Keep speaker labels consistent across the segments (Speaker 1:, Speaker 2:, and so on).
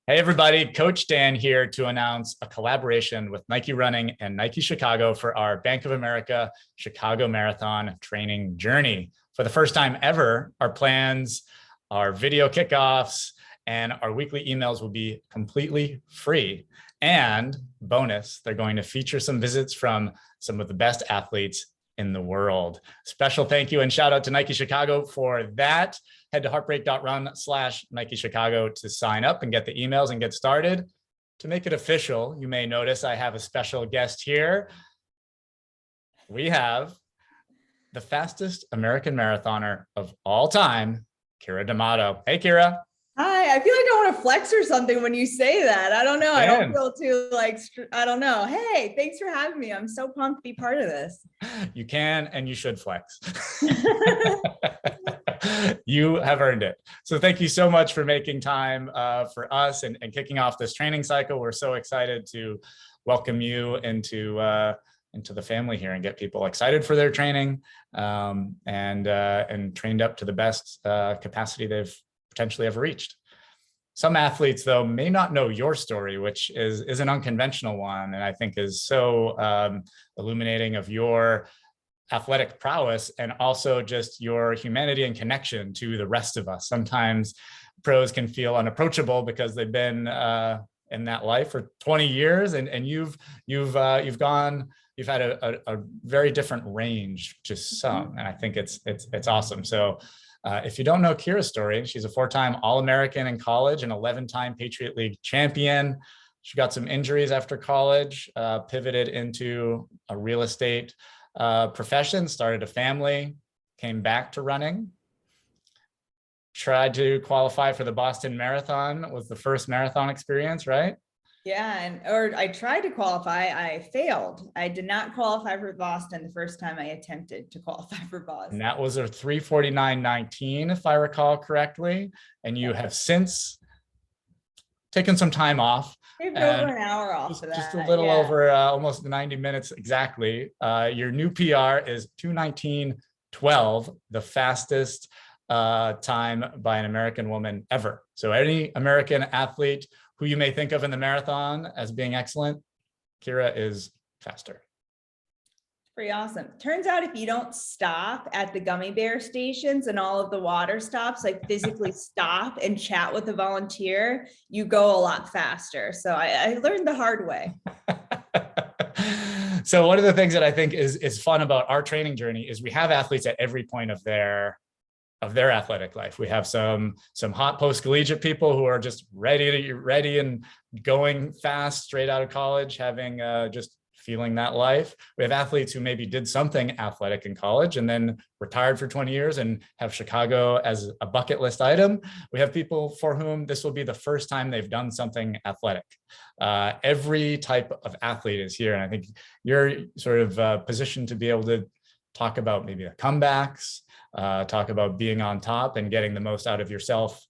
Speaker 1: Hey everybody, Coach Dan here to announce a collaboration with Nike Running and Nike Chicago for our Bank of America Chicago Marathon training journey. For the first time ever, our plans, our video kickoffs, and our weekly emails will be completely free. And bonus, they're going to feature some visits from some of the best athletes in the world. Special thank you and shout out to Nike Chicago for that. Head to heartbreak.run/Nike Chicago to sign up and get the emails and get started. To make it official, you may notice I have a special guest here. We have the fastest American marathoner of all time, Keira D'Amato. Hey, Keira.
Speaker 2: Hi, I feel like I want to flex or something when you say that. I don't know. I don't feel too I don't know. Hey, thanks for having me. I'm so pumped to be part of this.
Speaker 1: You can and you should flex. You have earned it. So thank you so much for making time for us and kicking off this training cycle. We're so excited to welcome you into the family here and get people excited for their training and trained up to the best capacity they've potentially ever reached. Some athletes, though, may not know your story, which is an unconventional one, and I think is so illuminating of your athletic prowess and also just your humanity and connection to the rest of us. Sometimes pros can feel unapproachable because they've been in that life for 20 years, and you've had a very different range to some, and I think it's awesome. So. If you don't know Keiras Story, she's a 4-time All-American in college and 11-time Patriot League champion. She got some injuries after college, pivoted into a real estate profession, started a family, came back to running, tried to qualify for the Boston Marathon, was the first marathon experience, right?
Speaker 2: Yeah, or I tried to qualify, I failed. I did not qualify for Boston the first time I attempted to qualify for Boston.
Speaker 1: And that was a 3:49.19, if I recall correctly. And you have since taken some time off.
Speaker 2: Maybe over an hour off of that.
Speaker 1: Just a little over almost 90 minutes exactly. Your new PR is 2:19.12, the fastest time by an American woman ever. So any American athlete who you may think of in the marathon as being excellent, Keira is faster.
Speaker 2: Pretty awesome. Turns out if you don't stop at the gummy bear stations and all of the water stops, like physically stop and chat with a volunteer, you go a lot faster. So I learned the hard way.
Speaker 1: So one of the things that I think is fun about our training journey is we have athletes at every point of their athletic life. We have some hot post-collegiate people who are just ready and going fast straight out of college, having just feeling that life. We have athletes who maybe did something athletic in college and then retired for 20 years and have Chicago as a bucket list item. We have people for whom this will be the first time they've done something athletic. Every type of athlete is here. And I think you're sort of positioned to be able to talk about maybe the comebacks, talk about being on top and getting the most out of yourself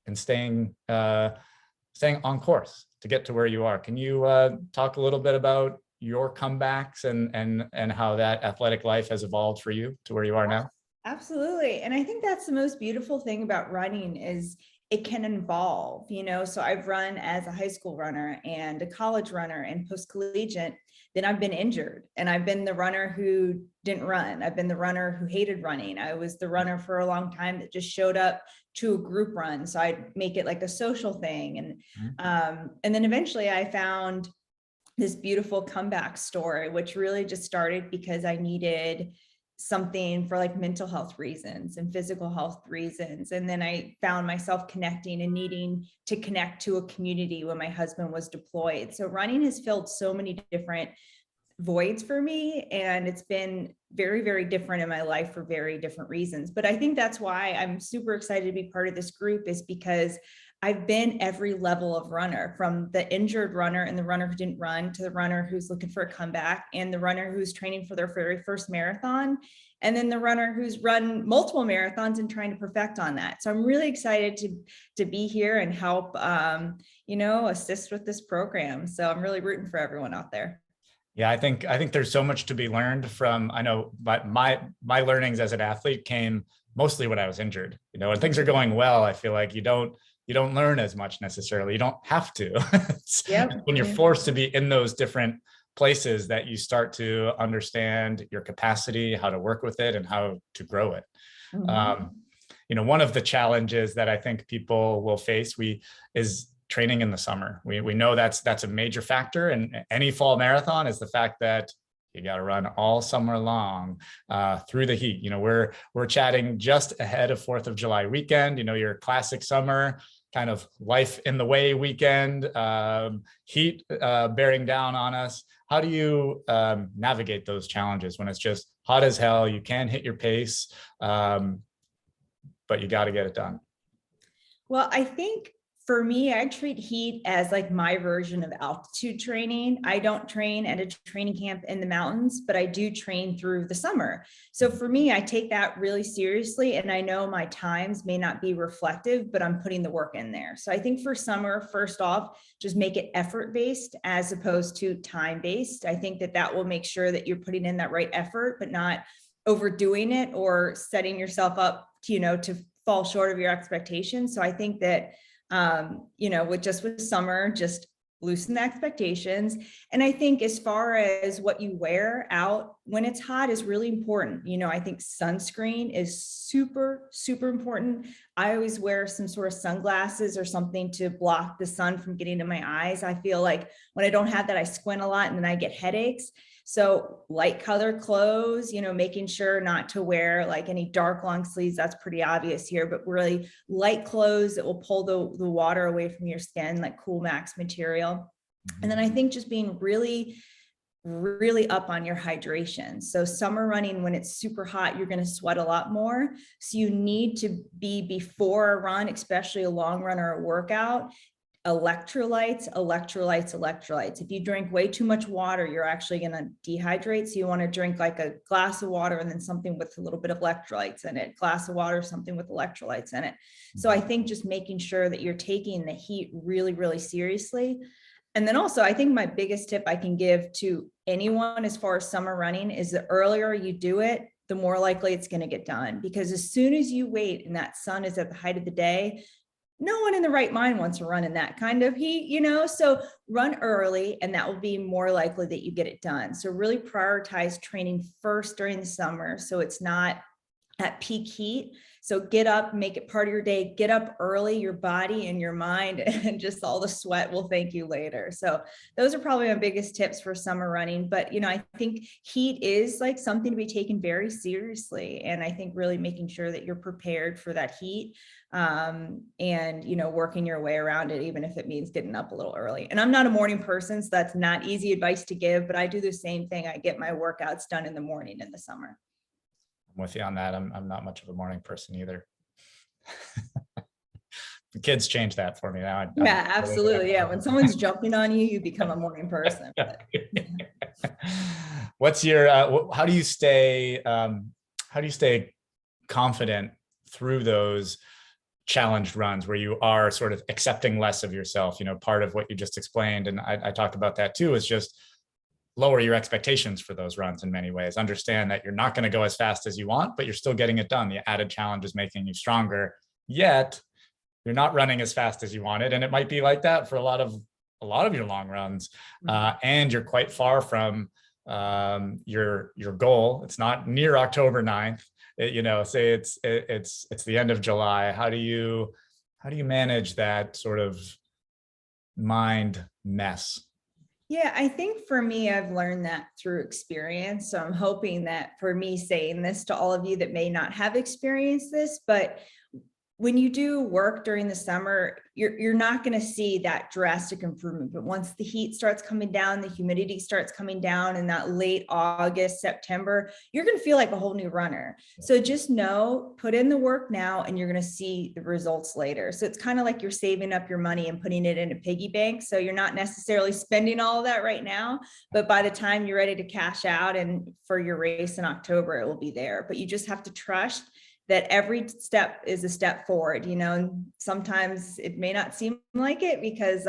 Speaker 1: and staying on course to get to where you are. Can you talk a little bit about your comebacks and how that athletic life has evolved for you to where you are now?
Speaker 2: Absolutely. And I think that's the most beautiful thing about running is it can evolve, so I've run as a high school runner and a college runner and post-collegiate. Then I've been injured and I've been the runner who didn't run. I've been the runner who hated running. I was the runner for a long time that just showed up to a group run. So I'd make it like a social thing. And then eventually I found this beautiful comeback story, which really just started because I needed something for like mental health reasons and physical health reasons. And then I found myself connecting and needing to connect to a community when my husband was deployed. So running has filled so many different voids for me. And it's been very, very different in my life for very different reasons. But I think that's why I'm super excited to be part of this group, is because I've been every level of runner, from the injured runner and the runner who didn't run to the runner who's looking for a comeback and the runner who's training for their very first marathon. And then the runner who's run multiple marathons and trying to perfect on that. So I'm really excited to be here and help, assist with this program. So I'm really rooting for everyone out there.
Speaker 1: Yeah, I think there's so much to be learned from. I know, but my learnings as an athlete came mostly when I was injured. When things are going well, I feel like you don't you don't learn as much necessarily. You don't have to. It's
Speaker 2: Yep.
Speaker 1: when you're
Speaker 2: Yeah.
Speaker 1: forced to be in those different places that you start to understand your capacity, how to work with it, and how to grow it.
Speaker 2: Mhm.
Speaker 1: Um, one of the challenges that I think people will face is training in the summer. We know that's a major factor, and any fall marathon is the fact that you got to run all summer long through the heat. We're chatting just ahead of 4th of July weekend. Your classic summer kind of life in the way weekend, heat bearing down on us. How do you navigate those challenges when it's just hot as hell? You can hit your pace, but you got to get it done.
Speaker 2: Well, I think for me, I treat heat as like my version of altitude training. I don't train at a training camp in the mountains, but I do train through the summer. So for me, I take that really seriously. And I know my times may not be reflective, but I'm putting the work in there. So I think for summer, first off, just make it effort-based as opposed to time-based. I think that will make sure that you're putting in that right effort, but not overdoing it or setting yourself up, to fall short of your expectations. So I think that with summer, just loosen the expectations. And I think as far as what you wear out when it's hot is really important. I think sunscreen is super, super important. I always wear some sort of sunglasses or something to block the sun from getting to my eyes. I feel like when I don't have that, I squint a lot and then I get headaches. So light colored clothes, making sure not to wear like any dark long sleeves. That's pretty obvious here, but really light clothes that will pull the water away from your skin, like Cool Max material. And then I think just being really, really up on your hydration. So summer running, when it's super hot, you're going to sweat a lot more. So you need to be, before a run, especially a long run or a workout, electrolytes. If you drink way too much water, you're actually going to dehydrate. So you want to drink like a glass of water and then something with a little bit of electrolytes in it, glass of water, something with electrolytes in it. So I think just making sure that you're taking the heat really, really seriously. And then also, I think my biggest tip I can give to anyone as far as summer running is the earlier you do it, the more likely it's going to get done. Because as soon as you wait and that sun is at the height of the day, no one in the right mind wants to run in that kind of heat, so run early and that will be more likely that you get it done. So really prioritize training first during the summer, so it's not at peak heat. So get up, make it part of your day, get up early, your body and your mind, and just all the sweat will thank you later. So those are probably my biggest tips for summer running. But, I think heat is like something to be taken very seriously. And I think really making sure that you're prepared for that heat, and, working your way around it, even if it means getting up a little early. And I'm not a morning person, so that's not easy advice to give, but I do the same thing. I get my workouts done in the morning in the summer.
Speaker 1: I'm with you on that. I'm not much of a morning person either. The kids change that for me now.
Speaker 2: Yeah, absolutely. Yeah. When someone's jumping on you, you become a morning person. But, yeah.
Speaker 1: What's your, how do you stay confident through those challenged runs where you are sort of accepting less of yourself? Part of what you just explained, and I talked about that too, is just lower your expectations for those runs in many ways. Understand that you're not going to go as fast as you want, but you're still getting it done. The added challenge is making you stronger, yet you're not running as fast as you wanted. And it might be like that for a lot of your long runs. And you're quite far from your goal. It's not near October 9th. Say it's the end of July. How do you manage that sort of mind mess?
Speaker 2: Yeah, I think for me, I've learned that through experience. So I'm hoping that for me saying this to all of you that may not have experienced this, but when you do work during the summer, you're not going to see that drastic improvement. But once the heat starts coming down, the humidity starts coming down in that late August, September, you're going to feel like a whole new runner. So just know, put in the work now and you're going to see the results later. So it's kind of like you're saving up your money and putting it in a piggy bank. So you're not necessarily spending all of that right now, but by the time you're ready to cash out and for your race in October, it will be there. But you just have to trust that every step is a step forward, and sometimes it may not seem like it because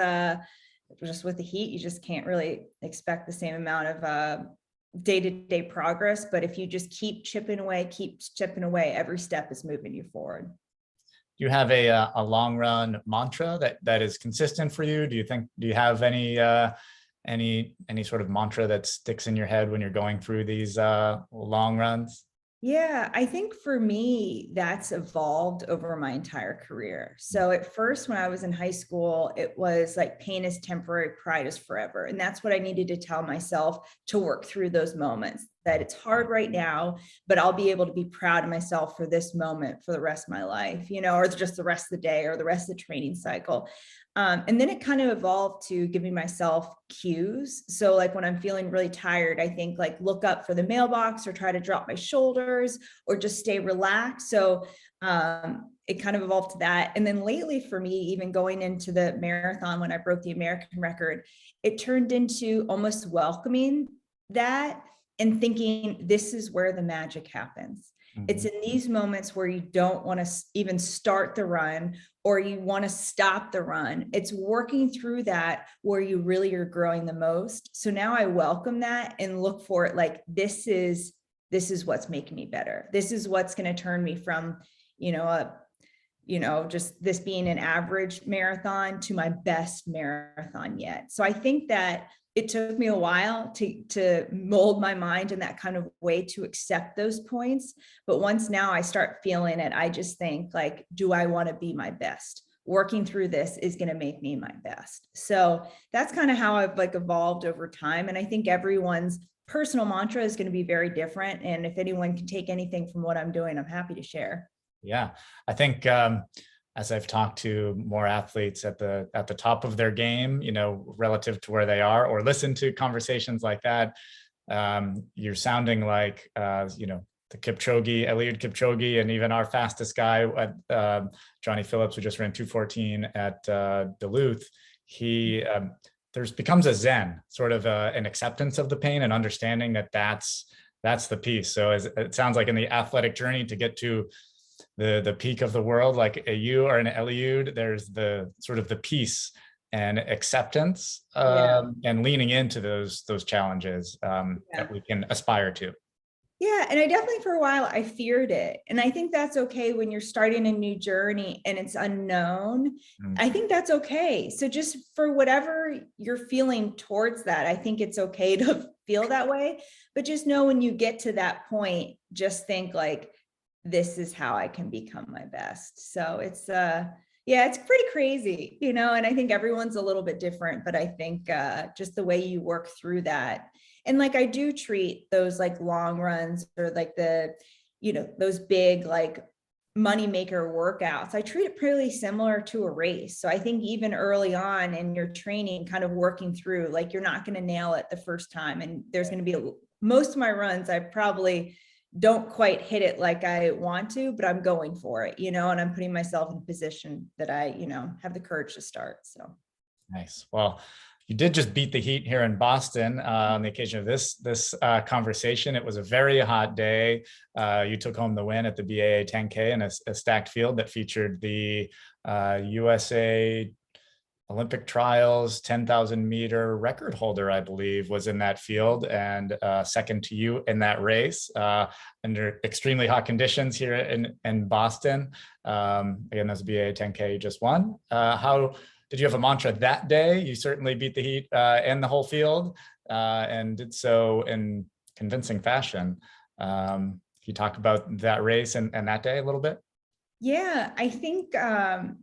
Speaker 2: just with the heat, you just can't really expect the same amount of day-to-day progress. But if you just keep chipping away, every step is moving you forward.
Speaker 1: you have a long run mantra that is consistent for you? Do you have any sort of mantra that sticks in your head when you're going through these long runs?
Speaker 2: Yeah, I think for me, that's evolved over my entire career. So at first, when I was in high school, it was like pain is temporary, pride is forever. And that's what I needed to tell myself to work through those moments, that it's hard right now, but I'll be able to be proud of myself for this moment for the rest of my life, or just the rest of the day or the rest of the training cycle. And then it kind of evolved to giving myself cues. So like when I'm feeling really tired, I think like look up for the mailbox or try to drop my shoulders or just stay relaxed. So it kind of evolved to that. And then lately for me, even going into the marathon, when I broke the American record, it turned into almost welcoming that and thinking this is where the magic happens. It's in these moments where you don't want to even start the run or you want to stop the run. It's working through that where you really are growing the most. So now I welcome that and look for it like this is what's making me better. This is what's going to turn me from, just this being an average marathon to my best marathon yet. So I think that it took me a while to mold my mind in that kind of way to accept those points. But once now I start feeling it, I just think like, do I want to be my best? Working through this is going to make me my best. So that's kind of how I've like evolved over time. And I think everyone's personal mantra is going to be very different. And if anyone can take anything from what I'm doing, I'm happy to share.
Speaker 1: Yeah, I think as I've talked to more athletes at the top of their game, relative to where they are, or listen to conversations like that, you're sounding like the Kipchoge, Eliud Kipchoge, and even our fastest guy, Johnny Phillips, who just ran 2:14 at Duluth. He there's becomes a zen, sort of an acceptance of the pain and understanding that that's the piece. So it sounds like in the athletic journey to get to the peak of the world, like a you or an Eliud, there's the sort of the peace and acceptance and leaning into those challenges that we can aspire to.
Speaker 2: Yeah. And I definitely, for a while, I feared it. And I think that's okay when you're starting a new journey and it's unknown. I think that's okay. So just for whatever you're feeling towards that, I think it's okay to feel that way. But just know when you get to that point, just think like, this is how I can become my best. So it's it's pretty crazy, and I think everyone's a little bit different, but I think just the way you work through that. And like I do treat those like long runs or like the, those big like moneymaker workouts, I treat it pretty similar to a race. So I think even early on in your training, kind of working through, like you're not going to nail it the first time. And there's going to be most of my runs, I probably don't quite hit it like I want to, but I'm going for it, and I'm putting myself in a position that I, have the courage to start. So
Speaker 1: nice. Well, you did just beat the heat here in Boston on the occasion of this conversation. It was a very hot day. You took home the win at the BAA 10K in a stacked field that featured the USA Olympic trials 10,000 meter record holder, I believe, was in that field, and second to you in that race under extremely hot conditions here in Boston. Again, that's BAA 10K you just won. How did you have a mantra that day? You certainly beat the heat and the whole field, and did so in convincing fashion. Can you talk about that race and that day a little bit?
Speaker 2: Yeah, I think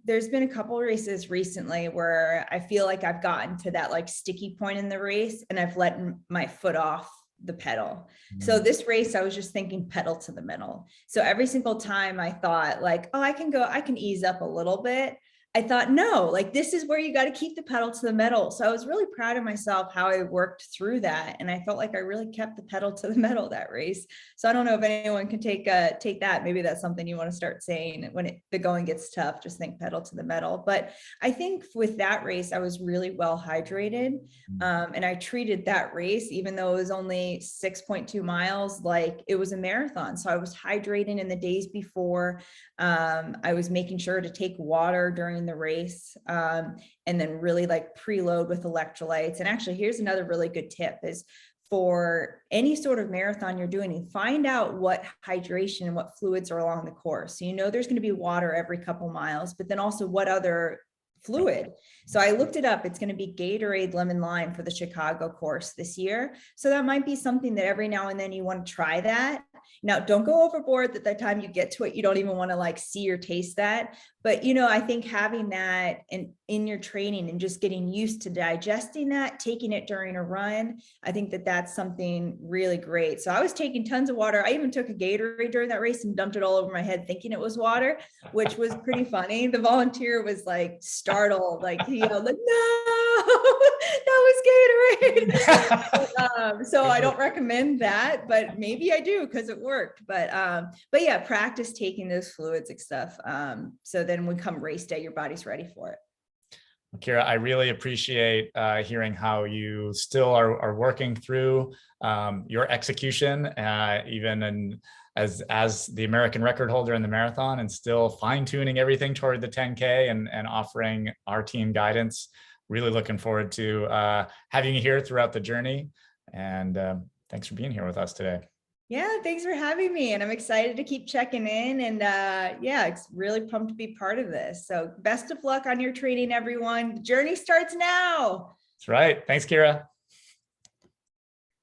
Speaker 2: there's been a couple of races recently where I feel like I've gotten to that like sticky point in the race and I've let my foot off the pedal. So this race, I was just thinking pedal to the middle. So every single time I thought like, oh, I can ease up a little bit. I thought, no, like this is where you got to keep the pedal to the metal. So I was really proud of myself how I worked through that. And I felt like I really kept the pedal to the metal that race. So I don't know if anyone can take that. Maybe that's something you want to start saying when the going gets tough, just think pedal to the metal. But I think with that race, I was really well hydrated. And I treated that race, even though it was only 6.2 miles, like it was a marathon. So I was hydrating in the days before. I was making sure to take water during the race, and then really like preload with electrolytes. And actually, here's another really good tip is for any sort of marathon you're doing, and find out what hydration and what fluids are along the course. So, there's going to be water every couple miles, but then also what other fluid. So I looked it up. It's going to be Gatorade lemon lime for the Chicago course this year. So that might be something that every now and then you want to try that. Now, don't go overboard that the time you get to it, you don't even want to like see or taste that. But, I think having that in your training and just getting used to digesting that, taking it during a run, I think that that's something really great. So I was taking tons of water. I even took a Gatorade during that race and dumped it all over my head thinking it was water, which was pretty funny. The volunteer was like startled, like he yelled, like, no, that was Gatorade. So I don't recommend that, but maybe I do because it worked. But yeah, practice taking those fluids and stuff. So then when come race day, your body's ready for it.
Speaker 1: Keira, I really appreciate hearing how you still are working through your execution, even as the American record holder in the marathon, and still fine tuning everything toward the 10K and offering our team guidance. Really looking forward to having you here throughout the journey. And thanks for being here with us today.
Speaker 2: Yeah, thanks for having me. And I'm excited to keep checking in. And yeah, it's really pumped to be part of this. So best of luck on your training, everyone. The journey starts now.
Speaker 1: That's right. Thanks, Keira.